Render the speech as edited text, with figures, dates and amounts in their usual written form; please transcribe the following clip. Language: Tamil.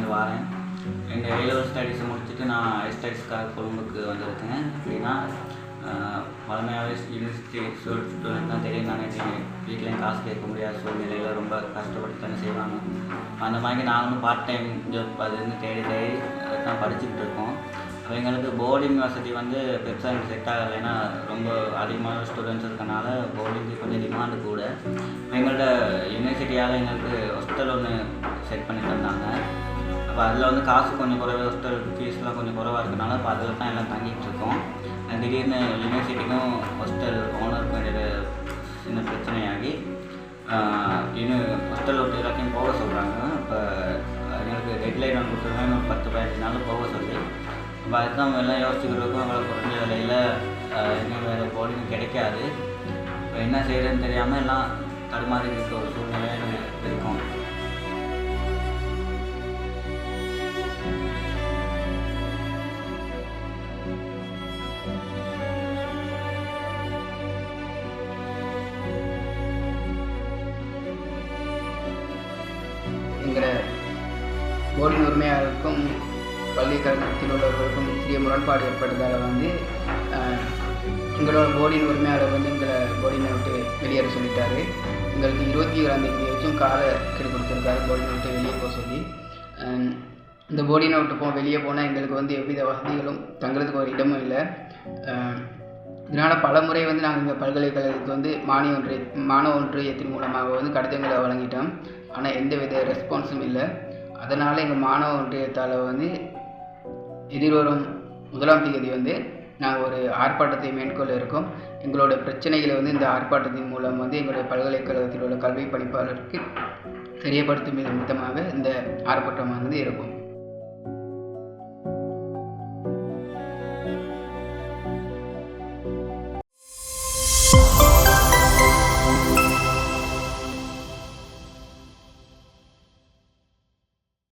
இருந்து வரேன். எங்கள் A-level ஸ்டடீஸை முடிச்சுட்டு நான் ஹையர் ஸ்டடீஸ்க்காக கொழும்புக்கு வந்திருக்கேன். எப்படின்னா வளமையாகவே யூனிவர்சிட்டி ஸ்டூடெண்ட் தான் தெரியும். நானே வீட்லேயும் காசு கேட்க முடியாத சூழ்நிலையில் ரொம்ப கஷ்டப்பட்டு தானே செய்வாங்க. அந்த மாதிரி நாங்களும் பார்ட் டைம் ஜாப் அதுன்னு தேடி தான் படிச்சுக்கிட்டு இருக்கோம். எங்களுக்கு போர்டிங் வசதி வந்து பெருசாக எனக்கு செட் ஆகலை. ஏன்னா ரொம்ப அதிகமான ஸ்டூடெண்ட்ஸ் இருக்கனால போர்டிங்க்கு கொஞ்சம் டிமாண்டு கூட. எங்கள்கிட்ட யூனிவர்சிட்டியால் எங்களுக்கு ஹாஸ்டல் ஒன்று செட் பண்ணி தந்தாங்க. அப்போ அதில் வந்து காசு கொஞ்சம் குறைவு, ஹாஸ்டல் ஃபீஸ்லாம் கொஞ்சம் குறைவாக இருக்கனால இப்போ அதில் தான் எல்லாம் தங்கிட்டு இருக்கோம். திடீர்னு யூனிவர்சிட்டிக்கும் ஹாஸ்டல் ஓனருக்கும் இடையில சின்ன பிரச்சனையாகி ஹாஸ்டல் விட்டு எல்லாத்தையும் போக சொல்கிறாங்க. இப்போ எங்களுக்கு டெட்லைன் ஒன்று கொடுத்துருக்காங்க, ஒரு 10-15 நாள் போக சொல்லி. இப்போ அதுதான் எல்லாம் யோசிச்சுக்கிறதுக்கும் அவ்வளோ குறைஞ்ச விலையில் எங்கள் வேறு போர்டிங் கிடைக்காது. இப்போ என்ன செய்கிறதுன்னு தெரியாமல் எல்லாம் தடுமாறி இருக்க ஒரு சூழ்நிலையில் இருக்கும். என்கிற போர்டின் உரிமையாளருக்கும் பல்கலைக்கழகத்தில் உள்ளவர்களுக்கும் சிறிய முரண்பாடு ஏற்பட்டதால் வந்து எங்களோட போர்டின் உரிமையாளர் வந்து எங்களை போர்டினை விட்டு வெளியேற சொல்லிட்டாரு. எங்களுக்கு 21ஆம் தேதி வச்சும் கால கெடு கொடுத்துருக்காரு போர்டினை விட்டு வெளியே போக சொல்லி. இந்த போர்டினை விட்டு வெளியே போனால் எங்களுக்கு வந்து எவ்வித வசதிகளும் தங்குறதுக்கு ஒரு இடமும் இல்லை. இதனால் பல முறை வந்து நாங்கள் இந்த பல்கலைக்கழகத்துக்கு வந்து மாணவ ஒன்றியத்தின் மூலமாக வந்து கடிதங்களை வழங்கிட்டோம். ஆனால் எந்தவித ரெஸ்பான்ஸும் இல்லை. அதனால் எங்கள் மாணவ ஒன்றியத்தால் வந்து எதிர்வரும் 1ஆம் தேதி வந்து நாங்கள் ஒரு ஆர்ப்பாட்டத்தை மேற்கொள்ள இருக்கோம். எங்களோட பிரச்சனைகளை வந்து இந்த ஆர்ப்பாட்டத்தின் மூலம் வந்து எங்களுடைய பல்கலைக்கழகத்தில் உள்ள கல்வி பணிப்பாளருக்கு தெரியப்படுத்தும் விதமாக இந்த ஆர்ப்பாட்டமானது இருக்கும்.